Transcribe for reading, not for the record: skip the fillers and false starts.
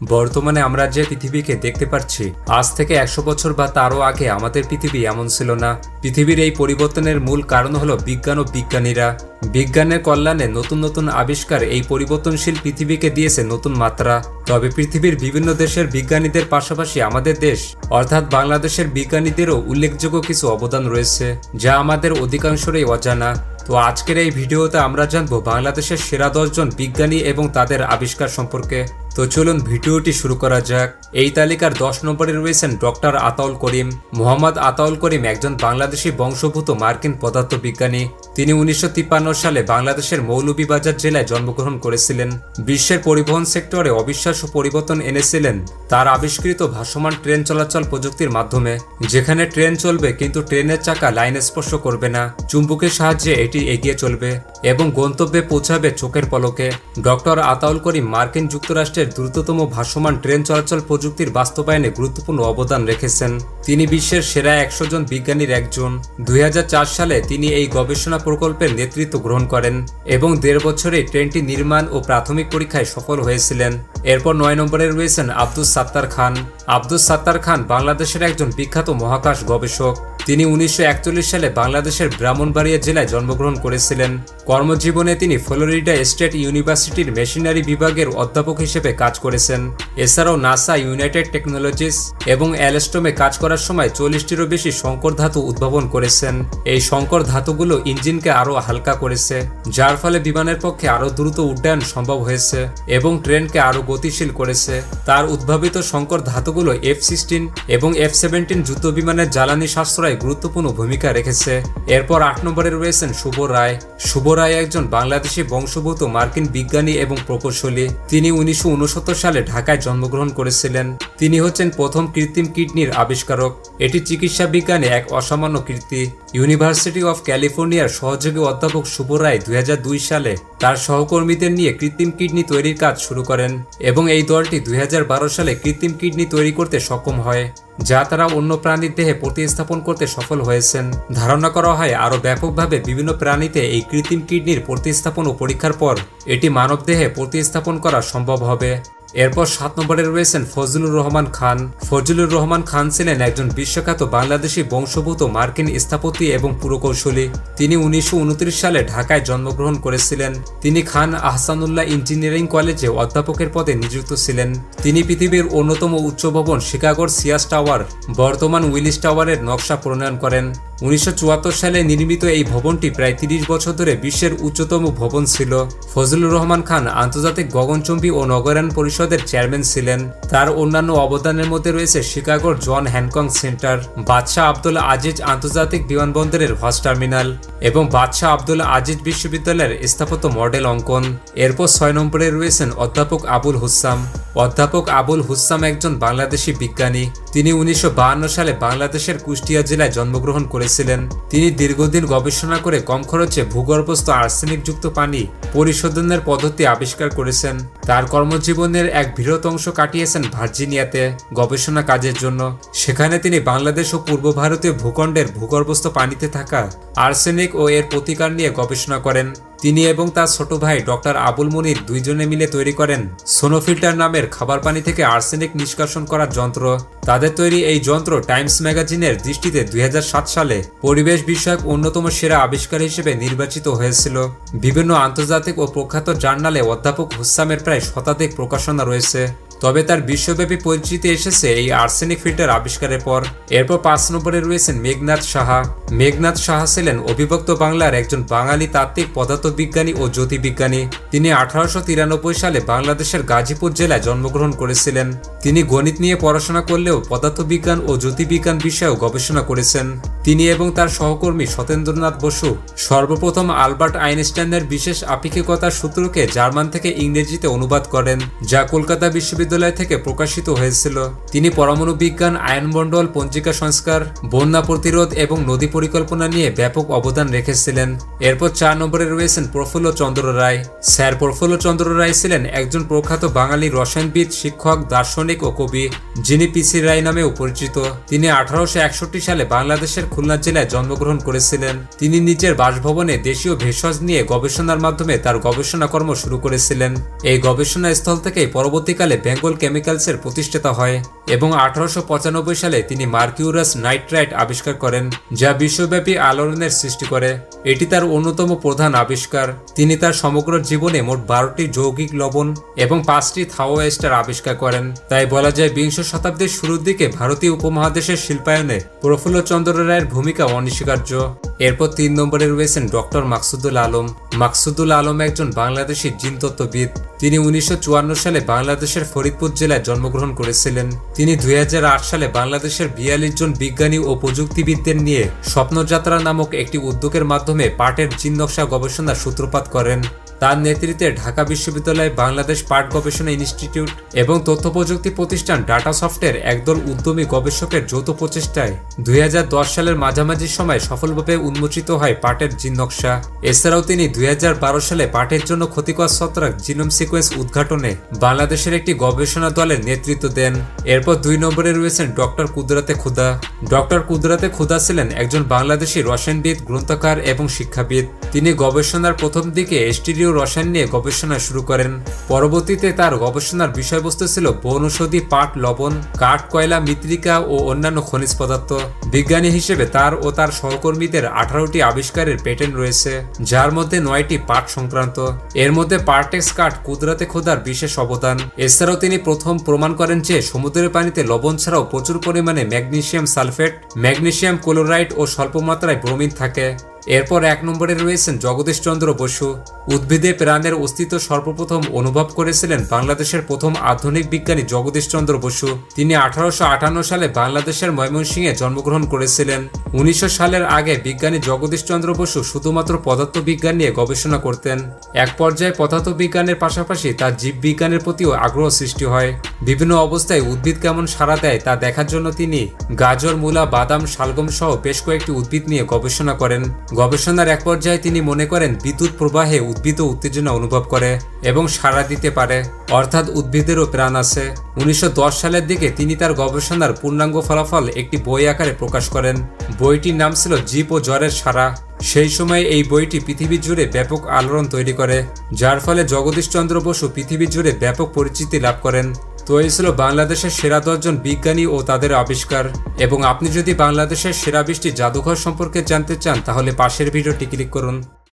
বর্তমানে আমরা যে পৃথিবীকে দেখতে পাচ্ছি আজ থেকে 100 বছর বা তারও আগে আমাদের পৃথিবী এমন ছিল না। পৃথিবীর এই পরিবর্তনের মূল কারণ হলো বিজ্ঞান ও বিজ্ঞানীরা। বিজ্ঞানের কল্যাণে নতুন নতুন আবিষ্কার এই পরিবর্তনশীল পৃথিবীকে দিয়েছে নতুন মাত্রা। তবে পৃথিবীর বিভিন্ন দেশের বিজ্ঞানীদের পাশাপাশি আমাদের দেশ অর্থাৎ বাংলাদেশের বিজ্ঞানীদেরও উল্লেখযোগ্য কিছু অবদান রয়েছে, যা আমাদের অধিকাংশরই অজানা। তো আজকের এই ভিডিওতে আমরা জানবো বাংলাদেশের সেরা 10 জন বিজ্ঞানী এবং তাদের আবিষ্কার সম্পর্কে। তো চলুন ভিডিওটি শুরু করা যাক। এই তালিকার 10 নম্বরে রয়েছেন ডক্টর আতাউল করিম। মোহাম্মদ আতাউল করিম একজন বাংলাদেশি বংশোদ্ভূত মার্কিন পদার্থবিজ্ঞানী। তিনি 1953 সালে বাংলাদেশের মৌলভীবাজার জেলায় জন্মগ্রহণ করেছিলেন। বিশ্বের পরিবহন সেক্টরে অবিশ্বাস্য পরিবর্তন এনেছিলেন তার আবিষ্কৃত ভাসমান ট্রেন চলাচল প্রযুক্তির মাধ্যমে, যেখানে ট্রেন চলবে কিন্তু ট্রেনের চাকা লাইন স্পর্শ করবে না, চুম্বকের সাহায্যে এটি এগিয়ে চলবে এবং গন্তব্যে পৌঁছাবে চোখের পলকে। ডক্টর আতাউল করিম মার্কিন যুক্তরাষ্ট্রের দ্রুততম ভাসমান ট্রেন চলাচল প্রযুক্তির বাস্তবায়নে গুরুত্বপূর্ণ অবদান রেখেছেন। তিনি বিশ্বের সেরা 100 জন বিজ্ঞানীর একজন। 2004 সালে তিনি এই গবেষণা প্রকল্পের নেতৃত্ব গ্রহণ করেন এবং 1.5 বছরে ট্রেনটি নির্মাণ ও প্রাথমিক পরীক্ষায় সফল হয়েছিলেন। এরপর 9 নম্বরে রয়েছেন আব্দুস সাত্তার খান। আব্দুস সাত্তার খান বাংলাদেশের একজন বিখ্যাত মহাকাশ গবেষক। তিনি 1941 সালে বাংলাদেশের ব্রাহ্মণবাড়িয়া জেলায় জন্মগ্রহণ করেছিলেন। কর্মজীবনে তিনি ফ্লোরিডা স্টেট ইউনিভার্সিটির মেশিনারি বিভাগের অধ্যাপক হিসেবে কাজ করেছেন। এছাড়াও নাসা, ইউনাইটেড টেকনোলজিস এবং অ্যালস্টমে কাজ করার সময় 40টিরও বেশি সংকর ধাতু উদ্ভাবন করেছেন। এই সংকর ধাতুগুলো ইঞ্জিনকে আরও হালকা করেছে, যার ফলে বিমানের পক্ষে আরও দ্রুত উড্ডয়ন সম্ভব হয়েছে এবং ট্রেনকে আরও গতিশীল করেছে। তার উদ্ভাবিত সংকর ধাতুগুলো F-16 এবং F-17 যুদ্ধ বিমানের জ্বালানি সাশ্রয় গুরুত্বপূর্ণ ভূমিকা রেখেছে। এরপর 8 নম্বরে রয়েছেন শুভ রায়। শুভ রায় একজন বাংলাদেশি বংশোদ্ভূত মার্কিন বিজ্ঞানী এবং প্রকৌশলী। তিনি 1969 সালে ঢাকায় জন্মগ্রহণ করেছিলেন। তিনি হচ্ছেন প্রথম কৃত্রিম কিডনির আবিষ্কারক। এটি চিকিৎসা বিজ্ঞানে এক অসামান্য কীর্তি। ইউনিভার্সিটি অফ ক্যালিফোর্নিয়ার সহযোগী অধ্যাপক শুভ রায় 2002 সালে তার সহকর্মীদের নিয়ে কৃত্রিম কিডনি তৈরির কাজ শুরু করেন এবং এই দলটি 2012 সালে কৃত্রিম কিডনি তৈরি করতে সক্ষম হয়, যা তারা অন্য প্রাণীর দেহে প্রতিস্থাপন করতে সফল হয়েছেন। ধারণা করা হয় আরও ব্যাপকভাবে বিভিন্ন প্রাণীতে এই কৃত্রিম কিডনির প্রতিস্থাপন ও পরীক্ষার পর এটি মানবদেহে প্রতিস্থাপন করা সম্ভব হবে। এরপর 7 নম্বরে রয়েছেন ফজলুর রহমান খান। ফজলুর রহমান খান ছিলেন একজন বিশ্বখ্যাত বাংলাদেশি বংশোদ্ভূত মার্কিন স্থপতি এবং পুরকৌশলী। তিনি 1929 সালে ঢাকায় জন্মগ্রহণ করেছিলেন। তিনি খান আহসানুল্লাহ ইঞ্জিনিয়ারিং কলেজে অধ্যাপকের পদে নিযুক্ত ছিলেন। তিনি পৃথিবীর অন্যতম উচ্চ ভবন শিকাগোর সিয়াস টাওয়ার, বর্তমান উইলিস টাওয়ারের নকশা প্রণয়ন করেন। 1974 সালে নির্মিত এই ভবনটি প্রায় 30 বছর ধরে বিশ্বের উচ্চতম ভবন ছিল। ফজলুর রহমান খান আন্তর্জাতিক গগনচুম্বী ও নগরায়ণ পরিষদের চেয়ারম্যান ছিলেন। তার অন্যান্য অবদানের মধ্যে রয়েছে শিকাগোর জন হ্যানকক সেন্টার, বাদশাহ আব্দুল আজিজ আন্তর্জাতিক বিমানবন্দরের হজ টার্মিনাল এবং বাদশাহ আব্দুল আজিজ বিশ্ববিদ্যালয়ের স্থাপত্য মডেল অঙ্কন। এরপর 6 নম্বরে রয়েছেন অধ্যাপক আবুল হুসাম। অধ্যাপক আবুল হুসাম একজন বাংলাদেশি বিজ্ঞানী। তিনি 1952 সালে বাংলাদেশের কুষ্টিয়া জেলায় জন্মগ্রহণ করেছিলেন। তিনি দীর্ঘদিন গবেষণা করে কম খরচে ভূগর্ভস্থ আর্সেনিকযুক্ত পানি পরিশোধনের পদ্ধতি আবিষ্কার করেছেন। তার কর্মজীবনের এক বৃহৎ অংশ কাটিয়েছেন ভার্জিনিয়াতে গবেষণা কাজের জন্য। সেখানে তিনি বাংলাদেশ ও পূর্ব ভারতীয় ভূখণ্ডের ভূগর্ভস্থ পানিতে থাকা আর্সেনিক ও এর প্রতিকার নিয়ে গবেষণা করেন। তিনি এবং তার ছোট ভাই ডক্টর আবুল মুনির দুইজনে মিলে তৈরি করেন সোনোফিল্টার নামের খাবার পানি থেকে আর্সেনিক নিষ্কাশন করার যন্ত্র। তাদের তৈরি এই যন্ত্র টাইমস ম্যাগাজিনের দৃষ্টিতে 2007 সালে পরিবেশ বিষয়ক অন্যতম সেরা আবিষ্কার হিসেবে নির্বাচিত হয়েছিল। বিভিন্ন আন্তর্জাতিক ও প্রখ্যাত জার্নালে অধ্যাপক হুসামের প্রায় শতাধিক প্রকাশনা রয়েছে। তবে তার বিশ্বব্যাপী পরিচিতি এসেছে এই আর্সেনিক ফিল্টার আবিষ্কারের পর। এরপর 5 নম্বরে রয়েছেন মেঘনাদ সাহা। মেঘনাদ সাহা ছিলেন অবিভক্ত বাংলার একজন বাঙালি তাত্ত্বিক পদার্থবিজ্ঞানী ও জ্যোতির্বিজ্ঞানী। তিনি 1893 সালে বাংলাদেশের গাজীপুর জেলায় জন্মগ্রহণ করেছিলেন। তিনি গণিত নিয়ে পড়াশোনা করলেও পদার্থবিজ্ঞান ও জ্যোতির্বিজ্ঞান বিষয়েও গবেষণা করেছেন। তিনি এবং তার সহকর্মী সত্যেন্দ্রনাথ বসু সর্বপ্রথম আলবার্ট আইনস্টাইনের বিশেষ আপেক্ষিকতার সূত্রকে জার্মান থেকে ইংরেজিতে অনুবাদ করেন, যা কলকাতা বিশ্ববিদ্যালয় থেকে প্রকাশিত হয়েছিল। তিনি পরমাণু বিজ্ঞান, আয়নমণ্ডল, পঞ্জিকা সংস্কার, বন্যা প্রতিরোধ এবং নদী পরিকল্পনা নিয়ে ব্যাপক অবদান রেখেছিলেন। এরপর 4 নম্বরে রয়েছেন প্রফুল্ল চন্দ্র রায়। স্যার প্রফুল্ল চন্দ্র রায় ছিলেন একজন প্রখ্যাত বাঙালি রসায়নবিদ, শিক্ষক, দার্শনিক ও কবি, যিনি পিসি রায় নামেও পরিচিত। তিনি 1861 সালে বাংলাদেশের খুলনা জেলায় জন্মগ্রহণ করেছিলেন। তিনি নিজের বাসভবনে দেশীয় ভেষজ নিয়ে গবেষণার মাধ্যমে তার গবেষণা কর্ম শুরু করেছিলেন। এই গবেষণা স্থল থেকেই পরবর্তীকালে ব্যাংক মঙ্গল কেমিক্যালসের প্রতিষ্ঠাতা হয় এবং 1895 সালে তিনি মার্কিউরাস নাইট্রাইট আবিষ্কার করেন, যা বিশ্বব্যাপী আলোড়নের সৃষ্টি করে। এটি তার অন্যতম প্রধান আবিষ্কার। তিনি তার সমগ্র জীবনে মোট 12টি যৌগিক লবণ এবং 5টি থাও এস্টার আবিষ্কার করেন। তাই বলা যায় বিংশ শতাব্দীর শুরুর দিকে ভারতীয় উপমহাদেশের শিল্পায়নে প্রফুল্লচন্দ্র রায়ের ভূমিকা অনস্বীকার্য। এরপর 3 নম্বরে রয়েছেন ডক্টর মাকসুদুল আলম। মাকসুদুল আলম একজন বাংলাদেশি জিনতত্ত্ববিদ। তিনি 1954 সালে বাংলাদেশের ফরিদপুর জেলায় জন্মগ্রহণ করেছিলেন। তিনি 2008 সালে বাংলাদেশের 42 জন বিজ্ঞানী ও প্রযুক্তিবিদদের নিয়ে স্বপ্নযাত্রা নামক একটি উদ্যোগের মাধ্যমে পাটের জিন নকশা গবেষণার সূত্রপাত করেন। তার নেতৃত্বে ঢাকা বিশ্ববিদ্যালয়, বাংলাদেশ পাট গবেষণা ইনস্টিটিউট এবং তথ্য প্রযুক্তি প্রতিষ্ঠান ডাটাসফটের একদল উদ্যমী গবেষকের যৌথ প্রচেষ্টায় 2010 সালের মাঝামাঝি সময় সফলভাবে উন্মোচিত হয় পাটের জিন নকশা। এছাড়াও তিনি 2012 সালে পাটের জন্য ক্ষতিকর ছত্রাক জিনোম সিকোয়েন্স উদ্ঘাটনে বাংলাদেশের একটি গবেষণা দলের নেতৃত্ব দেন। এরপর 2 নম্বরে রয়েছেন ডক্টর কুদরাতে খুদা। ডক্টর কুদরাতে খুদা ছিলেন একজন বাংলাদেশি রসায়নবিদ, গ্রন্থকার এবং শিক্ষাবিদ। তিনি গবেষণার প্রথম দিকে স্টিরিও রসায়ন নিয়ে গবেষণা শুরু করেন। পরবর্তীতে তার গবেষণার বিষয়বস্তু ছিল বনৌষধি, পাট, লবণ, কাঠ, কয়লা, মৃত্তিকা ও অন্যান্য খনিজ পদার্থ। বিজ্ঞানী হিসেবে তার ও তার সহকর্মীদের 18টি আবিষ্কারের পেটেন্ট রয়েছে, যার মধ্যে 9টি পাট সংক্রান্ত। এর মধ্যে পার্টেক্স কাঠ কুদরাতে খুদার বিশেষ অবদান। এছাড়াও তিনি প্রথম প্রমাণ করেন যে সমুদ্রের পানিতে লবণ ছাড়াও প্রচুর পরিমাণে ম্যাগনেসিয়াম সালফেট, ম্যাগনেসিয়াম ক্লোরাইড ও স্বল্প মাত্রায় ব্রোমিন থাকে। এরপর 1 নম্বরে রয়েছেন জগদীশচন্দ্র বসু। উদ্ভিদে প্রাণের অস্তিত্ব সর্বপ্রথম অনুভব করেছিলেন বাংলাদেশের প্রথম আধুনিক বিজ্ঞানী জগদীশচন্দ্র বসু। তিনি 1858 সালে বাংলাদেশের ময়মনসিংহে জন্মগ্রহণ করেছিলেন। 1900 সালের আগে বিজ্ঞানী জগদীশচন্দ্র বসু শুধুমাত্র পদার্থবিজ্ঞান নিয়ে গবেষণা করতেন। এক পর্যায়ে পদার্থবিজ্ঞানের পাশাপাশি তার জীববিজ্ঞানের প্রতিও আগ্রহ সৃষ্টি হয়। বিভিন্ন অবস্থায় উদ্ভিদ কেমন সাড়া দেয় তা দেখার জন্য তিনি গাজর, মূলা, বাদাম, শালগম সহ বেশ কয়েকটি উদ্ভিদ নিয়ে গবেষণা করেন। গবেষণার এক পর্যায়ে তিনি মনে করেন বিদ্যুৎ প্রবাহে উদ্ভিদও উত্তেজনা অনুভব করে এবং সাড়া দিতে পারে, অর্থাৎ উদ্ভিদেরও প্রাণ আছে। 1910 সালের দিকে তিনি তার গবেষণার পূর্ণাঙ্গ ফলাফল একটি বই আকারে প্রকাশ করেন। বইটির নাম ছিল জীব ও জ্বরের সাড়া। সেই সময় এই বইটি পৃথিবী জুড়ে ব্যাপক আলোড়ন তৈরি করে, যার ফলে জগদীশচন্দ্র বসু পৃথিবী জুড়ে ব্যাপক পরিচিতি লাভ করেন। তো এই ছিল বাংলাদেশের সেরা 10 জন বিজ্ঞানী ও তাদের আবিষ্কার। এবং আপনি যদি বাংলাদেশের সেরা 20টি জাদুঘর সম্পর্কে জানতে চান তাহলে পাশের ভিডিওটি ক্লিক করুন।